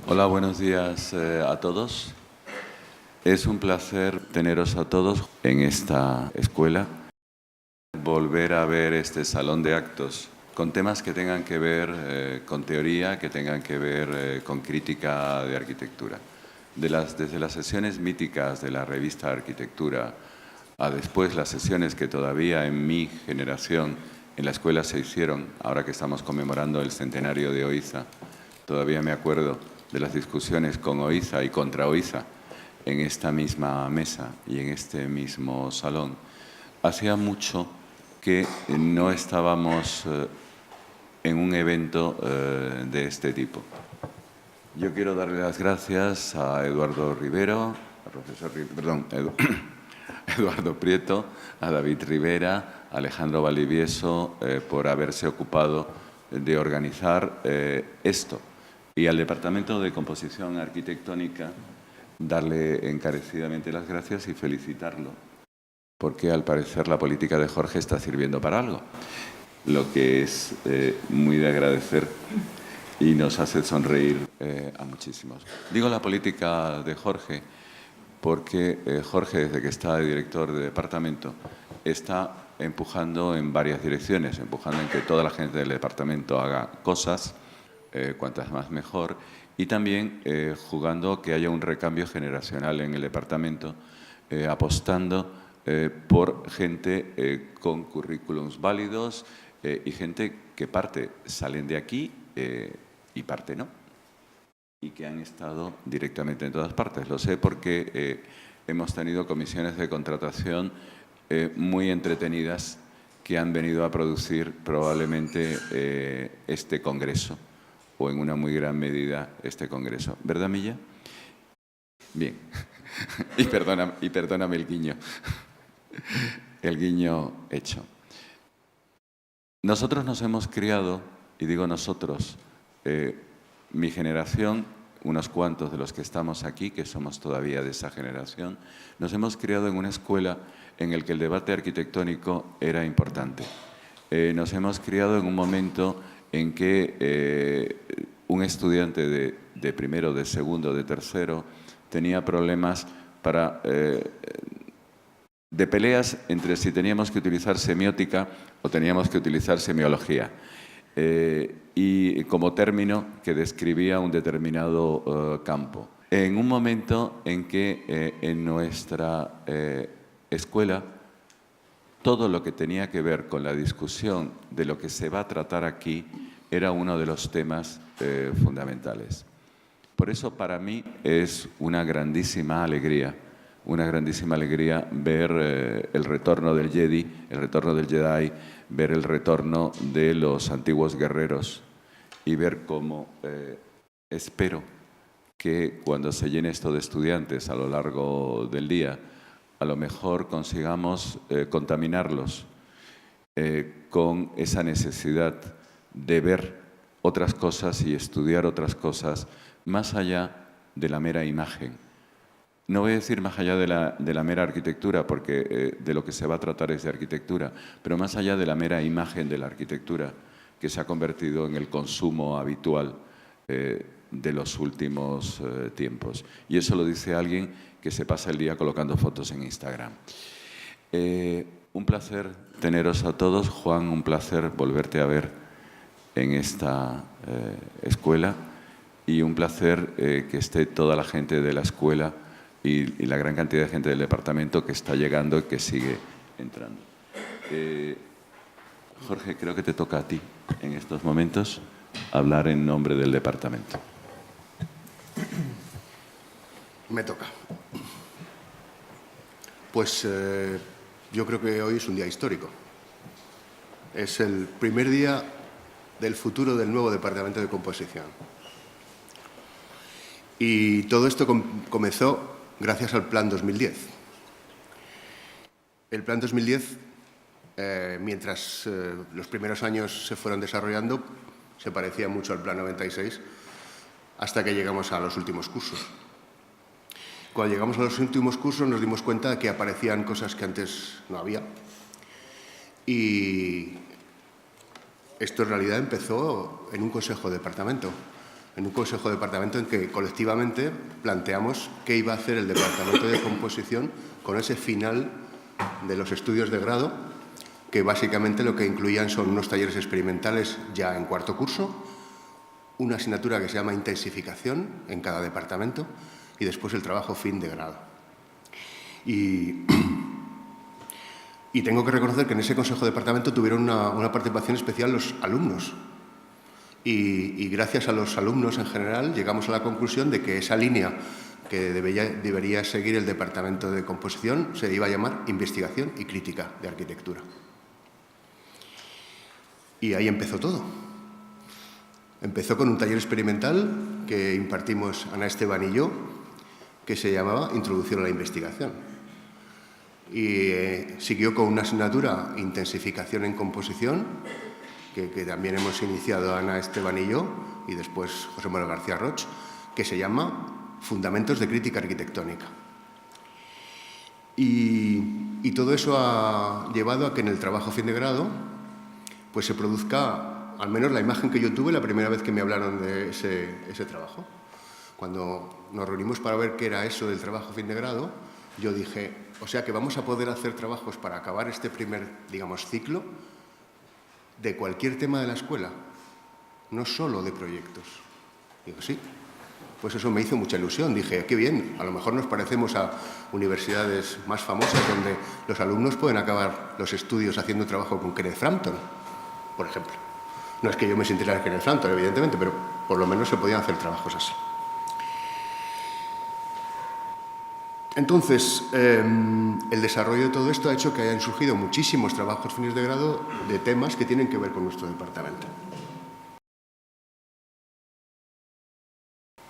Hola, buenos días a todos. Es un placer teneros a todos en esta escuela. Volver a ver este salón de actos con temas que tengan que ver con teoría, que tengan que ver con crítica de arquitectura. Desde las sesiones míticas de la revista Arquitectura a después las sesiones que todavía en mi generación en la escuela se hicieron, ahora que estamos conmemorando el centenario de Oiza, todavía me acuerdo de las discusiones con Oiza y contra Oiza en esta misma mesa y en este mismo salón. Hacía mucho que no estábamos en un evento de este tipo. Yo quiero darle las gracias a Eduardo Rivero, al profesor, Eduardo Prieto, a David Rivera, a Alejandro Valdivieso por haberse ocupado de organizar esto. Y al Departamento de Composición Arquitectónica darle encarecidamente las gracias y felicitarlo, porque al parecer la política de Jorge está sirviendo para algo, lo que es muy de agradecer y nos hace sonreír a muchísimos. Digo la política de Jorge porque Jorge, desde que está de director de departamento, está empujando en varias direcciones, empujando en que toda la gente del departamento haga cosas, cuantas más mejor, y también jugando que haya un recambio generacional en el departamento, apostando por gente con currículums válidos y gente que parte salen de aquí y parte no, y que han estado directamente en todas partes. Lo sé porque hemos tenido comisiones de contratación muy entretenidas que han venido a producir probablemente este congreso, o en una muy gran medida este congreso. ¿Verdad, Milla? Bien. y perdóname el guiño. El guiño hecho. Nosotros nos hemos criado, y digo nosotros, mi generación, unos cuantos de los que estamos aquí, que somos todavía de esa generación, nos hemos criado en una escuela en la que el debate arquitectónico era importante. Nos hemos criado en un momento en que un estudiante de primero, de segundo, de tercero, tenía problemas de peleas entre si teníamos que utilizar semiótica o teníamos que utilizar semiología. Y como término que describía un determinado campo. En un momento en que en nuestra escuela todo lo que tenía que ver con la discusión de lo que se va a tratar aquí era uno de los temas fundamentales. Por eso para mí es una grandísima alegría ver el retorno del Jedi, el retorno del Jedi, ver el retorno de los antiguos guerreros y ver cómo espero que cuando se llene esto de estudiantes a lo largo del día, a lo mejor consigamos contaminarlos con esa necesidad de ver otras cosas y estudiar otras cosas más allá de la mera imagen. No voy a decir más allá de la mera arquitectura, porque de lo que se va a tratar es de arquitectura, pero más allá de la mera imagen de la arquitectura, que se ha convertido en el consumo habitual de los últimos tiempos. Y eso lo dice alguien que se pasa el día colocando fotos en Instagram. Un placer teneros a todos. Juan, un placer volverte a ver en esta escuela y un placer que esté toda la gente de la escuela y la gran cantidad de gente del departamento que está llegando y que sigue entrando. Jorge, creo que te toca a ti en estos momentos hablar en nombre del departamento. Me toca. Pues yo creo que hoy es un día histórico. Es el primer día del futuro del nuevo Departamento de Composición. Y todo esto comenzó gracias al Plan 2010. El Plan 2010, mientras los primeros años se fueron desarrollando, se parecía mucho al Plan 96, hasta que llegamos a los últimos cursos. Cuando llegamos a los últimos cursos nos dimos cuenta de que aparecían cosas que antes no había. Y esto en realidad empezó en un consejo de departamento. en un consejo de departamento en que colectivamente planteamos qué iba a hacer el departamento de composición con ese final de los estudios de grado, que básicamente lo que incluían son unos talleres experimentales ya en cuarto curso, una asignatura que se llama intensificación en cada departamento y después el trabajo fin de grado. Y tengo que reconocer que en ese consejo de departamento tuvieron una participación especial los alumnos. Y gracias a los alumnos en general llegamos a la conclusión de que esa línea que debería seguir el departamento de composición se iba a llamar investigación y crítica de arquitectura. Y ahí empezó todo. Empezó con un taller experimental que impartimos Ana Esteban y yo, que se llamaba Introducción a la investigación. Y siguió con una asignatura Intensificación en composición, que también hemos iniciado Ana Esteban y yo, y después José Manuel García Roch, que se llama Fundamentos de Crítica Arquitectónica. Y todo eso ha llevado a que en el trabajo fin de grado pues se produzca, al menos la imagen que yo tuve la primera vez que me hablaron de ese trabajo. Cuando nos reunimos para ver qué era eso del trabajo fin de grado, yo dije, o sea que vamos a poder hacer trabajos para acabar este primer, digamos, ciclo de cualquier tema de la escuela, no solo de proyectos. Digo, sí. Pues eso me hizo mucha ilusión. Dije, qué bien, a lo mejor nos parecemos a universidades más famosas donde los alumnos pueden acabar los estudios haciendo trabajo con Kenneth Frampton, por ejemplo. No es que yo me sintiera Kenneth Frampton, evidentemente, pero por lo menos se podían hacer trabajos así. Entonces, el desarrollo de todo esto ha hecho que hayan surgido muchísimos trabajos fines de grado de temas que tienen que ver con nuestro departamento.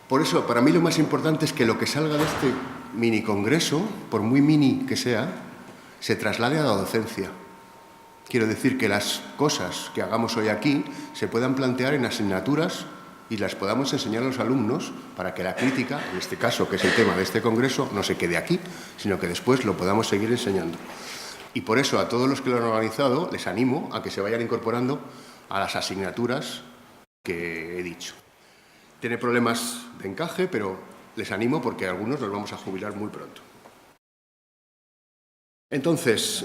Por eso, para mí lo más importante es que lo que salga de este mini congreso, por muy mini que sea, se traslade a la docencia. Quiero decir que las cosas que hagamos hoy aquí se puedan plantear en asignaturas y las podamos enseñar a los alumnos para que la crítica, en este caso, que es el tema de este congreso, no se quede aquí, sino que después lo podamos seguir enseñando. Y por eso a todos los que lo han organizado les animo a que se vayan incorporando a las asignaturas que he dicho. Tiene problemas de encaje, pero les animo porque algunos nos vamos a jubilar muy pronto. Entonces,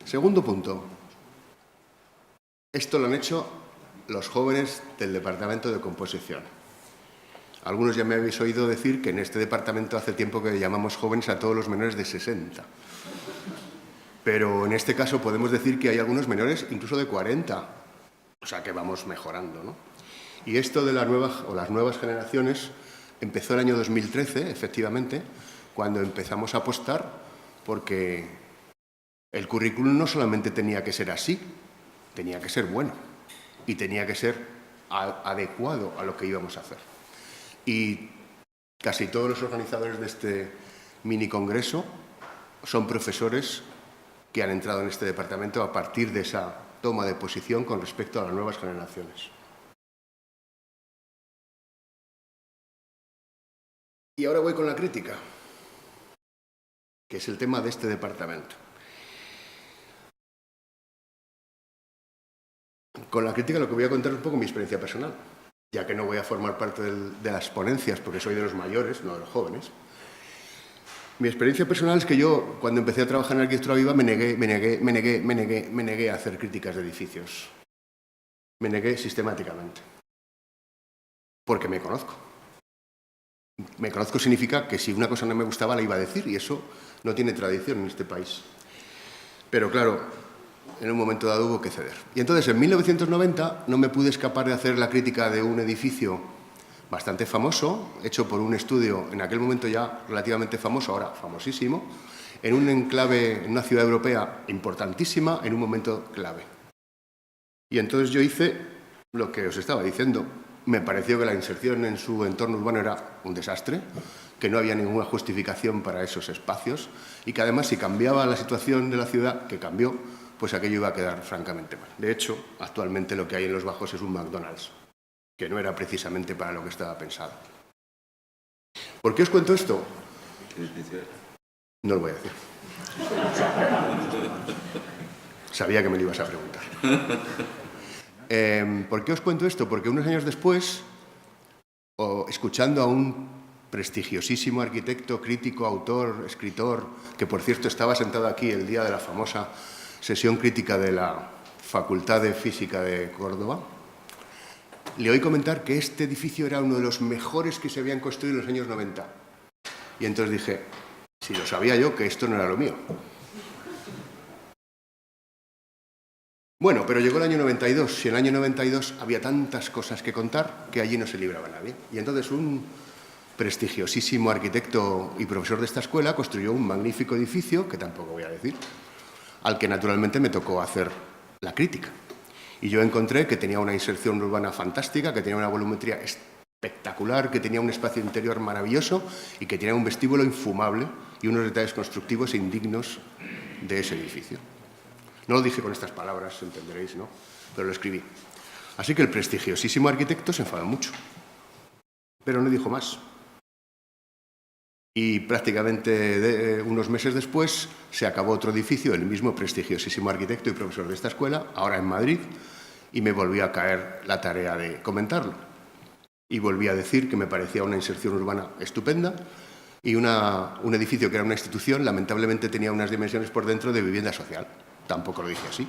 segundo punto. Esto lo han hecho los jóvenes del departamento de composición. Algunos ya me habéis oído decir que en este departamento hace tiempo que llamamos jóvenes a todos los menores de 60. Pero en este caso podemos decir que hay algunos menores incluso de 40. O sea que vamos mejorando, ¿no? Y esto de las nuevas generaciones empezó el año 2013, efectivamente, cuando empezamos a apostar porque el currículum no solamente tenía que ser así, tenía que ser bueno y tenía que ser adecuado a lo que íbamos a hacer. Y casi todos los organizadores de este mini congreso son profesores que han entrado en este departamento a partir de esa toma de posición con respecto a las nuevas generaciones. Y ahora voy con la crítica, que es el tema de este departamento. Con la crítica lo que voy a contar es un poco mi experiencia personal, ya que no voy a formar parte de las ponencias porque soy de los mayores, no de los jóvenes. Mi experiencia personal es que yo, cuando empecé a trabajar en Arquitectura Viva, me negué a hacer críticas de edificios. Me negué sistemáticamente, porque me conozco. Me conozco significa que si una cosa no me gustaba la iba a decir y eso no tiene tradición en este país. Pero claro, en un momento dado hubo que ceder. Y entonces en 1990 no me pude escapar de hacer la crítica de un edificio bastante famoso, hecho por un estudio en aquel momento ya relativamente famoso, ahora famosísimo, en un enclave, en una ciudad europea importantísima, en un momento clave. Y entonces yo hice lo que os estaba diciendo. Me pareció que la inserción en su entorno urbano era un desastre, que no había ninguna justificación para esos espacios y que además si cambiaba la situación de la ciudad, que cambió, pues aquello iba a quedar francamente mal. De hecho, actualmente lo que hay en Los Bajos es un McDonald's, que no era precisamente para lo que estaba pensado. ¿Por qué os cuento esto? No lo voy a decir. Sabía que me lo ibas a preguntar. ¿Por qué os cuento esto? Porque unos años después, escuchando a un prestigiosísimo arquitecto, crítico, autor, escritor, que por cierto estaba sentado aquí el día de la famosa sesión crítica de la Facultad de Física de Córdoba, le oí comentar que este edificio era uno de los mejores que se habían construido en los años 90. Y entonces dije, si lo sabía yo, que esto no era lo mío. Bueno, pero llegó el año 92 y en el año 92 había tantas cosas que contar que allí no se libraba nadie. Y entonces un prestigiosísimo arquitecto y profesor de esta escuela construyó un magnífico edificio, que tampoco voy a decir, al que naturalmente me tocó hacer la crítica. Y yo encontré que tenía una inserción urbana fantástica, que tenía una volumetría espectacular, que tenía un espacio interior maravilloso y que tenía un vestíbulo infumable y unos detalles constructivos indignos de ese edificio. No lo dije con estas palabras, entenderéis, ¿no? Pero lo escribí. Así que el prestigiosísimo arquitecto se enfadó mucho, pero no dijo más. Y prácticamente unos meses después se acabó otro edificio, el mismo prestigiosísimo arquitecto y profesor de esta escuela, ahora en Madrid, y me volvió a caer la tarea de comentarlo. Y volví a decir que me parecía una inserción urbana estupenda y un edificio que era una institución, lamentablemente tenía unas dimensiones por dentro de vivienda social. Tampoco lo dije así,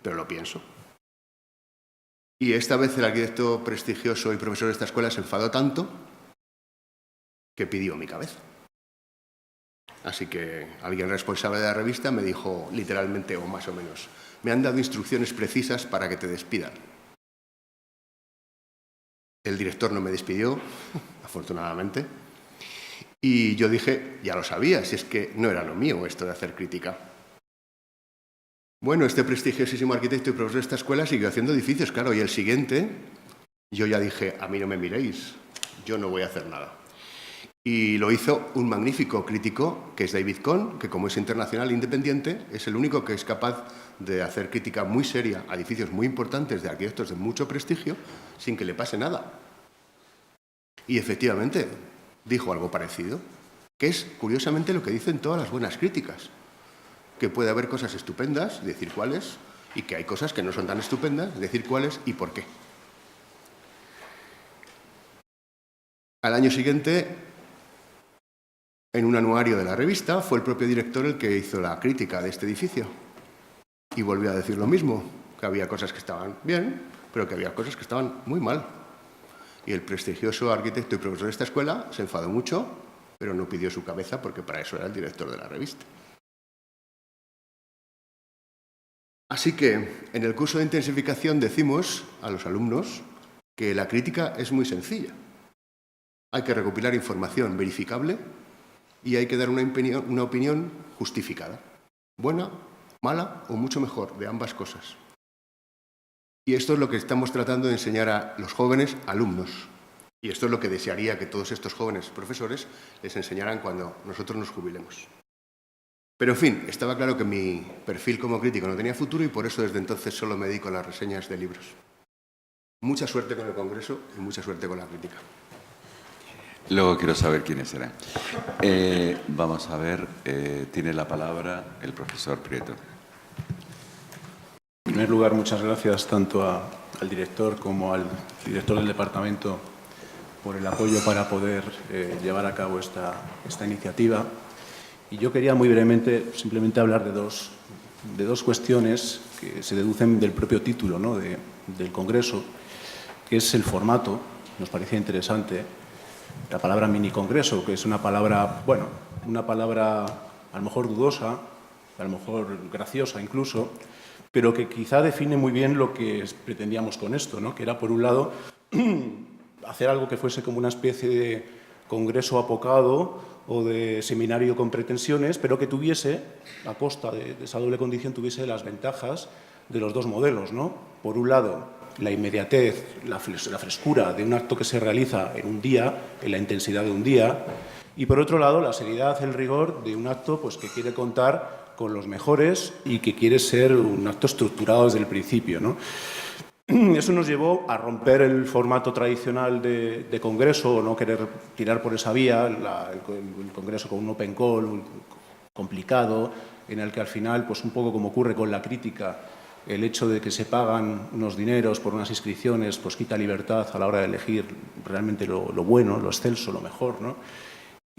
pero lo pienso. Y esta vez el arquitecto prestigioso y profesor de esta escuela se enfadó tanto que pidió mi cabeza. Así que alguien responsable de la revista me dijo literalmente, o más o menos, me han dado instrucciones precisas para que te despidan. El director no me despidió, afortunadamente, y yo dije, ya lo sabía, si es que no era lo mío esto de hacer crítica. Bueno, este prestigiosísimo arquitecto y profesor de esta escuela siguió haciendo edificios, claro, y el siguiente, yo ya dije, a mí no me miréis, yo no voy a hacer nada. Y lo hizo un magnífico crítico, que es David Cohn, que como es internacional independiente, es el único que es capaz de hacer crítica muy seria a edificios muy importantes de arquitectos de mucho prestigio, sin que le pase nada. Y efectivamente, dijo algo parecido, que es curiosamente lo que dicen todas las buenas críticas, que puede haber cosas estupendas, decir cuáles, y que hay cosas que no son tan estupendas, decir cuáles y por qué. Al año siguiente, en un anuario de la revista, fue el propio director el que hizo la crítica de este edificio. Y volvió a decir lo mismo, que había cosas que estaban bien, pero que había cosas que estaban muy mal. Y el prestigioso arquitecto y profesor de esta escuela se enfadó mucho, pero no pidió su cabeza porque para eso era el director de la revista. Así que en el curso de intensificación decimos a los alumnos que la crítica es muy sencilla. Hay que recopilar información verificable y hay que dar una opinión justificada. Buena, mala o mucho mejor, de ambas cosas. Y esto es lo que estamos tratando de enseñar a los jóvenes alumnos. Y esto es lo que desearía que todos estos jóvenes profesores les enseñaran cuando nosotros nos jubilemos. Pero, en fin, estaba claro que mi perfil como crítico no tenía futuro y por eso desde entonces solo me dedico a las reseñas de libros. Mucha suerte con el Congreso y mucha suerte con la crítica. Luego quiero saber quiénes serán. Vamos a ver, tiene la palabra el profesor Prieto. En primer lugar, muchas gracias tanto al director como al director del departamento por el apoyo para poder llevar a cabo esta iniciativa. Y yo quería muy brevemente simplemente hablar de dos cuestiones que se deducen del propio título, ¿no?, del Congreso, que es el formato. Nos parecía interesante la palabra minicongreso, que es una palabra, bueno, una palabra a lo mejor dudosa, a lo mejor graciosa incluso, pero que quizá define muy bien lo que pretendíamos con esto, ¿no?, que era, por un lado, hacer algo que fuese como una especie de congreso apocado o de seminario con pretensiones, pero que tuviese, a costa de esa doble condición, tuviese las ventajas de los dos modelos, ¿no? Por un lado, la inmediatez, la frescura de un acto que se realiza en un día, en la intensidad de un día, y por otro lado, la seriedad, el rigor de un acto pues, que quiere contar con los mejores y que quiere ser un acto estructurado desde el principio, ¿no? Eso nos llevó a romper el formato tradicional de congreso, o no querer tirar por esa vía, el congreso con un open call complicado, en el que al final, pues un poco como ocurre con la crítica, el hecho de que se pagan unos dineros por unas inscripciones, pues quita libertad a la hora de elegir realmente lo bueno, lo excelso, lo mejor, ¿no?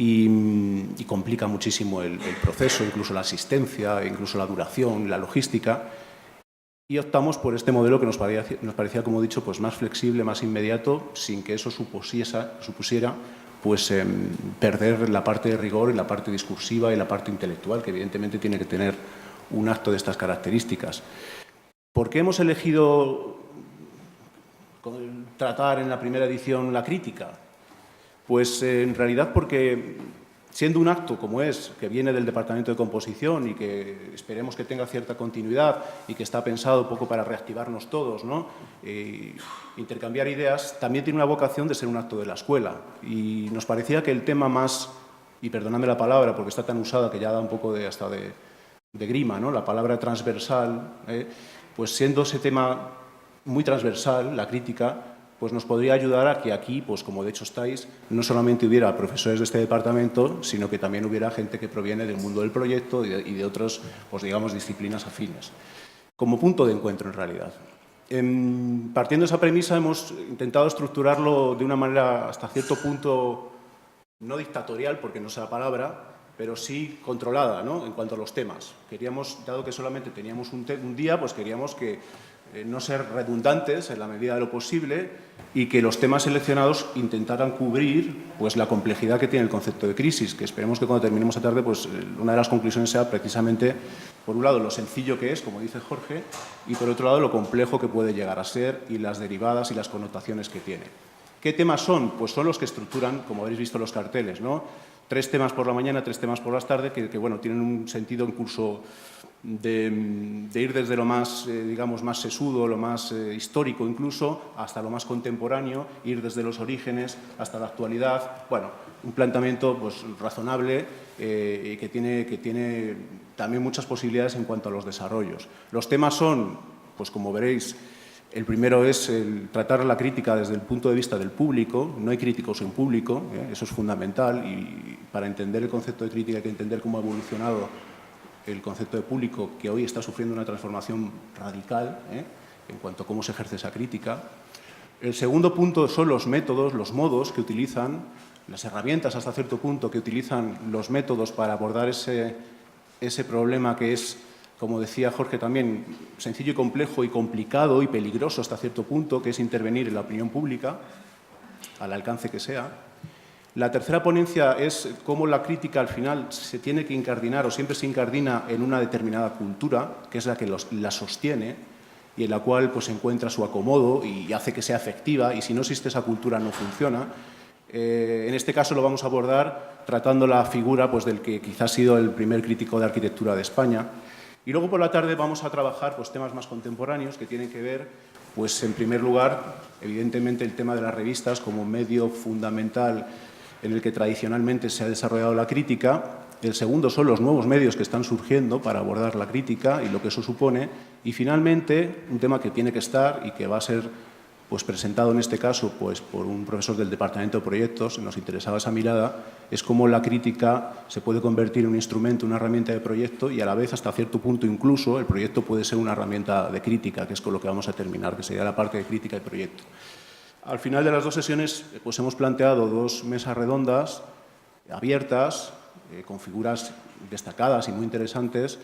Y complica muchísimo el proceso, incluso la asistencia, incluso la duración, la logística. Y optamos por este modelo que nos parecía, como he dicho, pues más flexible, más inmediato, sin que eso supusiera pues, perder la parte de rigor y la parte discursiva y la parte intelectual, que evidentemente tiene que tener un acto de estas características. ¿Por qué hemos elegido tratar en la primera edición la crítica? Pues en realidad porque, siendo un acto como es, que viene del Departamento de Composición y que esperemos que tenga cierta continuidad y que está pensado un poco para reactivarnos todos, ¿no? Intercambiar ideas, también tiene una vocación de ser un acto de la escuela. Y nos parecía que el tema más, y perdonadme la palabra porque está tan usada que ya da un poco hasta de grima, ¿no? La palabra transversal, pues siendo ese tema muy transversal, la crítica, pues nos podría ayudar a que aquí, pues como de hecho estáis, no solamente hubiera profesores de este departamento, sino que también hubiera gente que proviene del mundo del proyecto y de otras, pues digamos, disciplinas afines. Como punto de encuentro, en realidad. Partiendo de esa premisa, hemos intentado estructurarlo de una manera hasta cierto punto no dictatorial, porque no es la palabra, pero sí controlada, ¿no? En cuanto a los temas. Queríamos, dado que solamente teníamos un día, pues queríamos que no ser redundantes en la medida de lo posible y que los temas seleccionados intentaran cubrir pues, la complejidad que tiene el concepto de crisis, que esperemos que cuando terminemos esta tarde pues, una de las conclusiones sea precisamente, por un lado, lo sencillo que es, como dice Jorge, y por otro lado, lo complejo que puede llegar a ser y las derivadas y las connotaciones que tiene. ¿Qué temas son? Pues son los que estructuran, como habréis visto en los carteles, ¿no? 3 temas por la mañana, 3 temas por las tardes, que bueno, tienen un sentido incluso de ir desde lo más, digamos, más sesudo, lo más histórico incluso, hasta lo más contemporáneo, ir desde los orígenes hasta la actualidad. Bueno, un planteamiento pues, razonable y que tiene también muchas posibilidades en cuanto a los desarrollos. Los temas son, pues como veréis, el primero es tratar la crítica desde el punto de vista del público. No hay críticos en público, eso es fundamental, y para entender el concepto de crítica hay que entender cómo ha evolucionado el concepto de público, que hoy está sufriendo una transformación radical en cuanto a cómo se ejerce esa crítica. El segundo punto son los métodos, los modos que utilizan, las herramientas hasta cierto punto que utilizan los métodos para abordar ese problema que es, como decía Jorge también, sencillo y complejo y complicado y peligroso hasta cierto punto, que es intervenir en la opinión pública, al alcance que sea. La tercera ponencia es cómo la crítica al final se tiene que incardinar o siempre se incardina en una determinada cultura, que es la que la sostiene y en la cual pues, encuentra su acomodo y hace que sea efectiva, y si no existe esa cultura no funciona. En este caso lo vamos a abordar tratando la figura pues, del que quizás ha sido el primer crítico de arquitectura de España. Y luego por la tarde vamos a trabajar pues, temas más contemporáneos que tienen que ver, pues en primer lugar, evidentemente el tema de las revistas como medio fundamental en el que tradicionalmente se ha desarrollado la crítica. El segundo son los nuevos medios que están surgiendo para abordar la crítica y lo que eso supone. Y finalmente, un tema que tiene que estar y que va a ser pues, presentado en este caso pues, por un profesor del Departamento de Proyectos, nos interesaba esa mirada, es cómo la crítica se puede convertir en un instrumento, una herramienta de proyecto, y a la vez, hasta cierto punto incluso, el proyecto puede ser una herramienta de crítica, que es con lo que vamos a terminar, que sería la parte de crítica y proyecto. Al final de las 2 sesiones pues, hemos planteado 2 mesas redondas abiertas, con figuras destacadas y muy interesantes,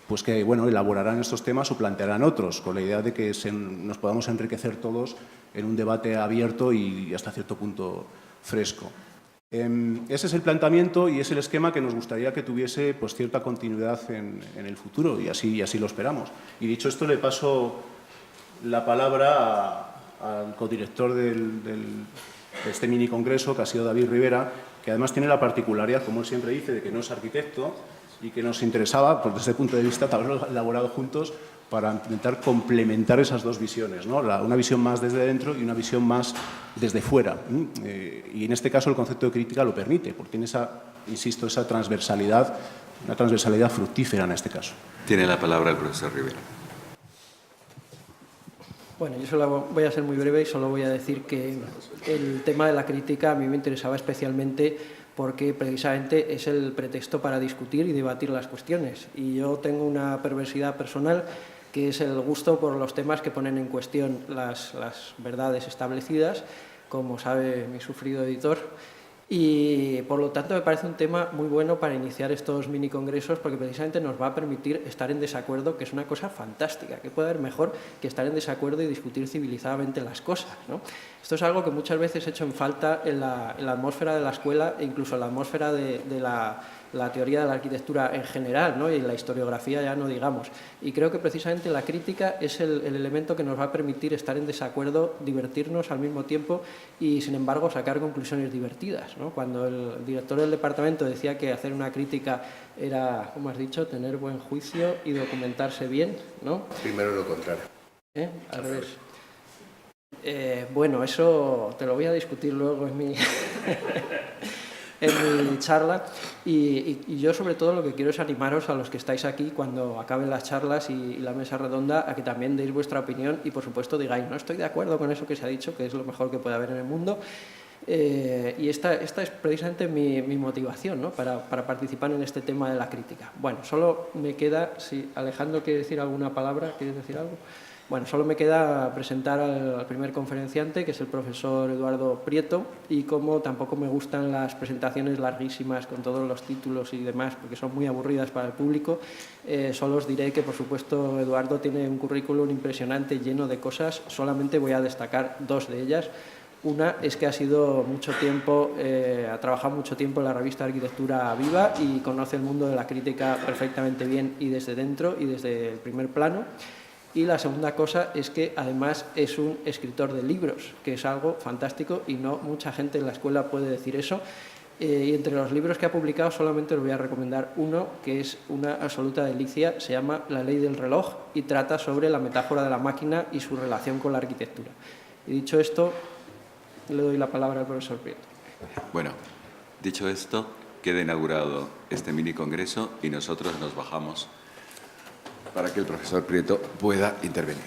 pues que bueno, elaborarán estos temas o plantearán otros, con la idea de que nos podamos enriquecer todos en un debate abierto y hasta cierto punto fresco. Ese es el planteamiento y es el esquema que nos gustaría que tuviese pues, cierta continuidad en el futuro, y así lo esperamos. Y dicho esto, le paso la palabra al codirector de este mini congreso, que ha sido David Rivera, que además tiene la particularidad, como él siempre dice, de que no es arquitecto y que nos interesaba, pues, desde ese punto de vista, haberlo elaborado juntos para intentar complementar esas 2 visiones, ¿no? Una visión más desde dentro y una visión más desde fuera. Y en este caso el concepto de crítica lo permite, porque tiene insisto, esa transversalidad, una transversalidad fructífera en este caso. Tiene la palabra el profesor Rivera. Bueno, yo solo voy a ser muy breve y solo voy a decir que el tema de la crítica a mí me interesaba especialmente porque precisamente es el pretexto para discutir y debatir las cuestiones. Y yo tengo una perversidad personal que es el gusto por los temas que ponen en cuestión las verdades establecidas, como sabe mi sufrido editor. Y por lo tanto me parece un tema muy bueno para iniciar estos mini congresos, porque precisamente nos va a permitir estar en desacuerdo, que es una cosa fantástica. ¿Qué puede haber mejor que estar en desacuerdo y discutir civilizadamente las cosas, ¿no? Esto es algo que muchas veces he hecho en falta en la atmósfera de la escuela e incluso en la atmósfera de la teoría de la arquitectura en general, ¿no? Y la historiografía ya no digamos. Y creo que precisamente la crítica es el elemento que nos va a permitir estar en desacuerdo, divertirnos al mismo tiempo y, sin embargo, sacar conclusiones divertidas, ¿no? Cuando el director del departamento decía que hacer una crítica era, como has dicho, tener buen juicio y documentarse bien, ¿no? Primero lo contrario. Al revés. Bueno, eso te lo voy a discutir luego en mi, en mi charla y yo sobre todo lo que quiero es animaros a los que estáis aquí cuando acaben las charlas y la mesa redonda a que también deis vuestra opinión y por supuesto digáis no estoy de acuerdo con eso que se ha dicho, que es lo mejor que puede haber en el mundo. Y esta es precisamente mi motivación, ¿no? para participar en este tema de la crítica. Bueno, solo me queda, si Alejandro quiere decir alguna palabra, ¿quieres decir algo? Bueno, solo me queda presentar al primer conferenciante, que es el profesor Eduardo Prieto, y como tampoco me gustan las presentaciones larguísimas con todos los títulos y demás, porque son muy aburridas para el público, solo os diré que, por supuesto, Eduardo tiene un currículum impresionante, lleno de cosas. Solamente voy a destacar dos de ellas. Una es que ha trabajado mucho tiempo en la revista Arquitectura Viva y conoce el mundo de la crítica perfectamente bien y desde dentro y desde el primer plano. Y la segunda cosa es que además es un escritor de libros, que es algo fantástico y no mucha gente en la escuela puede decir eso. Y entre los libros que ha publicado solamente os voy a recomendar uno que es una absoluta delicia, se llama La ley del reloj y trata sobre la metáfora de la máquina y su relación con la arquitectura. Y dicho esto, le doy la palabra al profesor Prieto. Bueno, dicho esto, queda inaugurado este mini congreso y nosotros nos bajamos para que el profesor Prieto pueda intervenir.